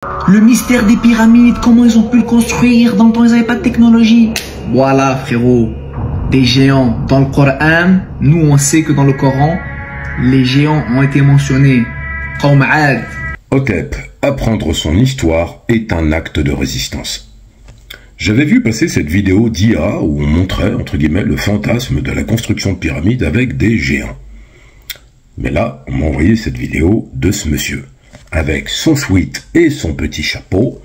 Le mystère des pyramides, comment ils ont pu le construire, dans le temps ils n'avaient pas de technologie. Voilà frérot, des géants. Dans le Coran, nous on sait que dans le Coran, les géants ont été mentionnés. Qawm Aad. Hotep, apprendre son histoire est un acte de résistance. J'avais vu passer cette vidéo d'IA où on montrait, entre guillemets, le fantasme de la construction de pyramides avec des géants. Mais là, on m'a envoyé cette vidéo de ce monsieur. Avec son sweat et son petit chapeau,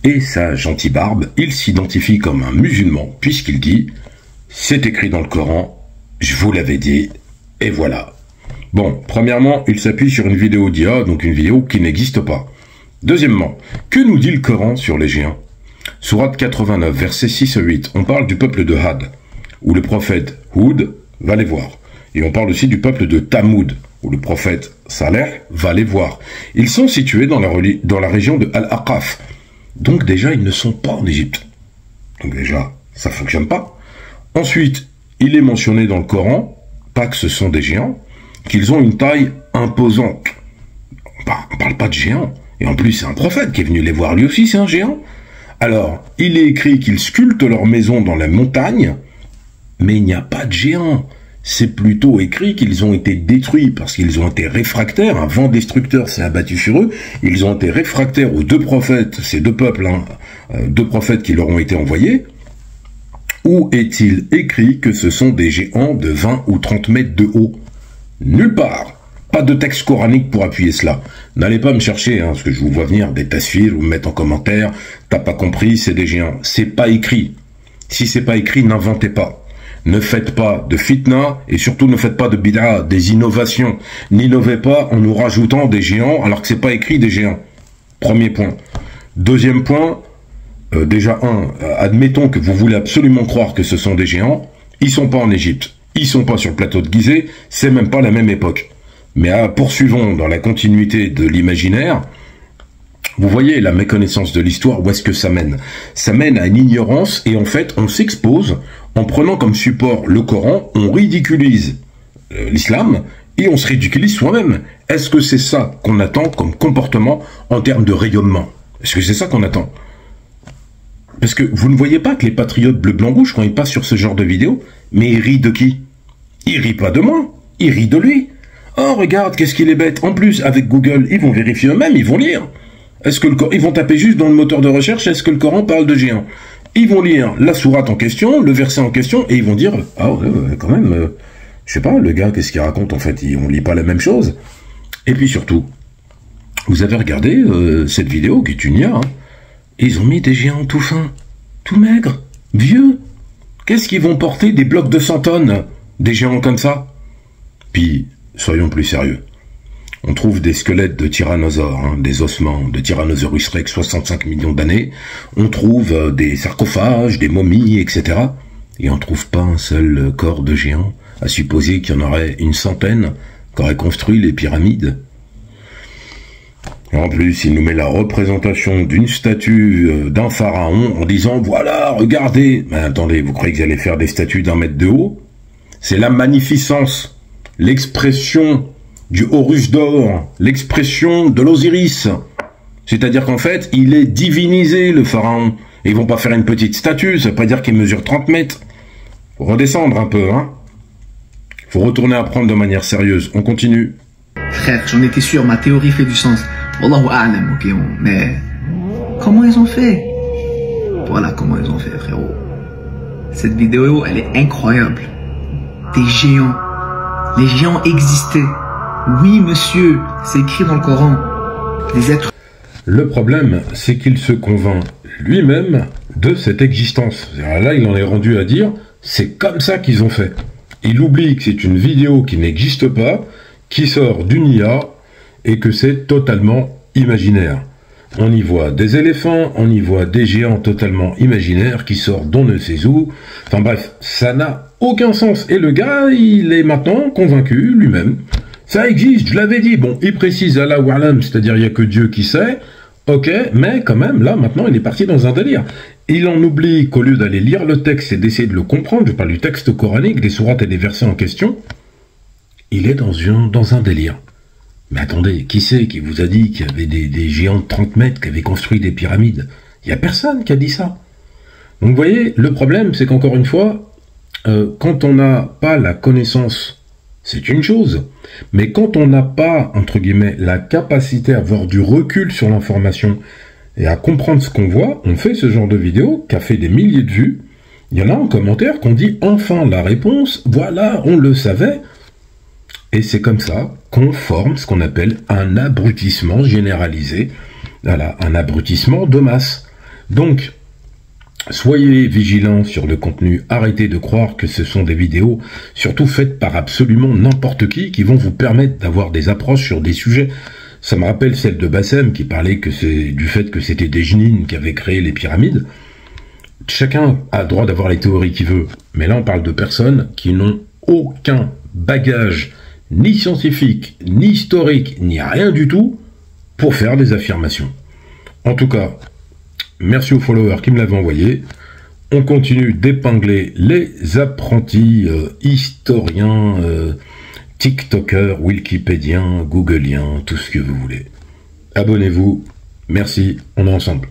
et sa gentille barbe, il s'identifie comme un musulman, puisqu'il dit « C'est écrit dans le Coran, je vous l'avais dit, et voilà ». Bon, premièrement, il s'appuie sur une vidéo d'IA, donc une vidéo qui n'existe pas. Deuxièmement, que nous dit le Coran sur les géants? Sourate 89, versets 6 à 8, on parle du peuple de Had, où le prophète Houd va les voir. Et on parle aussi du peuple de Tamoud, où le prophète Saleh va les voir. Ils sont situés dans la région de Al-Aqaf. Donc déjà, ils ne sont pas en Égypte. Donc déjà, ça ne fonctionne pas. Ensuite, il est mentionné dans le Coran, pas que ce sont des géants, qu'ils ont une taille imposante. On ne parle pas de géants. Et en plus, c'est un prophète qui est venu les voir. Lui aussi, c'est un géant. Alors, il est écrit qu'ils sculptent leur maison dans la montagne, mais il n'y a pas de géants. C'est plutôt écrit qu'ils ont été détruits parce qu'ils ont été réfractaires. Un vent destructeur s'est abattu sur eux. Ils ont été réfractaires aux deux prophètes, ces deux peuples, deux prophètes qui leur ont été envoyés. Où est-il écrit que ce sont des géants de 20 ou 30 mètres de haut? Nulle part. Pas de texte coranique pour appuyer cela. N'allez pas me chercher, parce que je vous vois venir des tasfirs, vous me mettre en commentaire. T'as pas compris, c'est des géants. C'est pas écrit. Si c'est pas écrit, n'inventez pas. Ne faites pas de fitna et surtout ne faites pas de bid'a, des innovations. N'innovez pas en nous rajoutant des géants alors que c'est pas écrit des géants. Premier point. Deuxième point, déjà admettons que vous voulez absolument croire que ce sont des géants. Ils sont pas en Égypte. Ils sont pas sur le plateau de Gizeh. C'est même pas la même époque. Mais poursuivons dans la continuité de l'imaginaire. Vous voyez la méconnaissance de l'histoire, où est-ce que ça mène? Ça mène à une ignorance et en fait on s'expose en prenant comme support le Coran, on ridiculise l'islam et on se ridiculise soi-même. Est-ce que c'est ça qu'on attend comme comportement en termes de rayonnement? Est-ce que c'est ça qu'on attend? Parce que vous ne voyez pas que les patriotes bleu, blanc, rouge, quand ils passent sur ce genre de vidéo, mais ils rient de qui? Ils rient pas de moi, ils rient de lui. Oh regarde, qu'est-ce qu'il est bête. En plus, avec Google, ils vont vérifier eux-mêmes, ils vont lire. Est-ce que ils vont taper juste dans le moteur de recherche, est-ce que le Coran parle de géants? Ils vont lire la sourate en question, le verset en question, et ils vont dire, ah ouais, quand même, je sais pas, le gars, qu'est-ce qu'il raconte en fait, on lit pas la même chose. Et puis surtout, vous avez regardé cette vidéo qui est une IA, ils ont mis des géants tout fins, tout maigres, vieux. Qu'est-ce qu'ils vont porter des blocs de 100 tonnes, des géants comme ça? Puis, soyons plus sérieux. On trouve des squelettes de tyrannosaures, des ossements de Tyrannosaurus rex 65 millions d'années. On trouve des sarcophages, des momies, etc. Et on ne trouve pas un seul corps de géant, à supposer qu'il y en aurait une centaine qui auraient construit les pyramides. En plus, il nous met la représentation d'une statue d'un pharaon en disant « Voilà, regardez !» Mais attendez, vous croyez que vous allez faire des statues d'1 mètre de haut? C'est la magnificence, l'expression du Horus d'or, l'expression de l'Osiris. C'est-à-dire qu'en fait, il est divinisé, le pharaon. Et ils vont pas faire une petite statue, ça veut pas dire qu'il mesure 30 mètres. Faut redescendre un peu, Faut retourner à apprendre de manière sérieuse. On continue. Frère, j'en étais sûr, ma théorie fait du sens. Wallahu a'lam, ok, mais comment ils ont fait? Voilà comment ils ont fait, frérot. Cette vidéo, elle est incroyable. Des géants. Les géants existaient. Oui, monsieur, c'est écrit dans le Coran. Les êtres... Le problème, c'est qu'il se convainc lui-même de cette existence. Là, il en est rendu à dire, c'est comme ça qu'ils ont fait. Il oublie que c'est une vidéo qui n'existe pas, qui sort d'une IA, et que c'est totalement imaginaire. On y voit des éléphants, on y voit des géants totalement imaginaires qui sortent d'on ne sait où. Enfin bref, ça n'a aucun sens. Et le gars, il est maintenant convaincu lui-même. Ça existe, je l'avais dit. Bon, il précise Allah wa alam, c'est-à-dire il n'y a que Dieu qui sait. Ok, mais quand même, là, maintenant, il est parti dans un délire. Il en oublie qu'au lieu d'aller lire le texte et d'essayer de le comprendre, je parle du texte coranique, des sourates et des versets en question, il est dans un délire. Mais attendez, qui c'est qui vous a dit qu'il y avait des géants de 30 mètres qui avaient construit des pyramides? Il n'y a personne qui a dit ça. Donc vous voyez, le problème, c'est qu'encore une fois, quand on n'a pas la connaissance, c'est une chose. Mais quand on n'a pas, entre guillemets, la capacité à avoir du recul sur l'information et à comprendre ce qu'on voit, on fait ce genre de vidéo qui a fait des milliers de vues. Il y en a en commentaire qui ont dit enfin la réponse, voilà, on le savait. Et c'est comme ça qu'on forme ce qu'on appelle un abrutissement généralisé. Voilà, un abrutissement de masse. Donc, soyez vigilants sur le contenu, arrêtez de croire que ce sont des vidéos, surtout faites par absolument n'importe qui vont vous permettre d'avoir des approches sur des sujets. Ça me rappelle celle de Bassem qui parlait du fait que c'était des Jnines qui avaient créé les pyramides. Chacun a le droit d'avoir les théories qu'il veut, mais là on parle de personnes qui n'ont aucun bagage, ni scientifique, ni historique, ni rien du tout, pour faire des affirmations. En tout cas, merci aux followers qui me l'avaient envoyé. On continue d'épingler les apprentis historiens, tiktokers, wikipédiens, googliens, tout ce que vous voulez. Abonnez-vous. Merci, on est ensemble.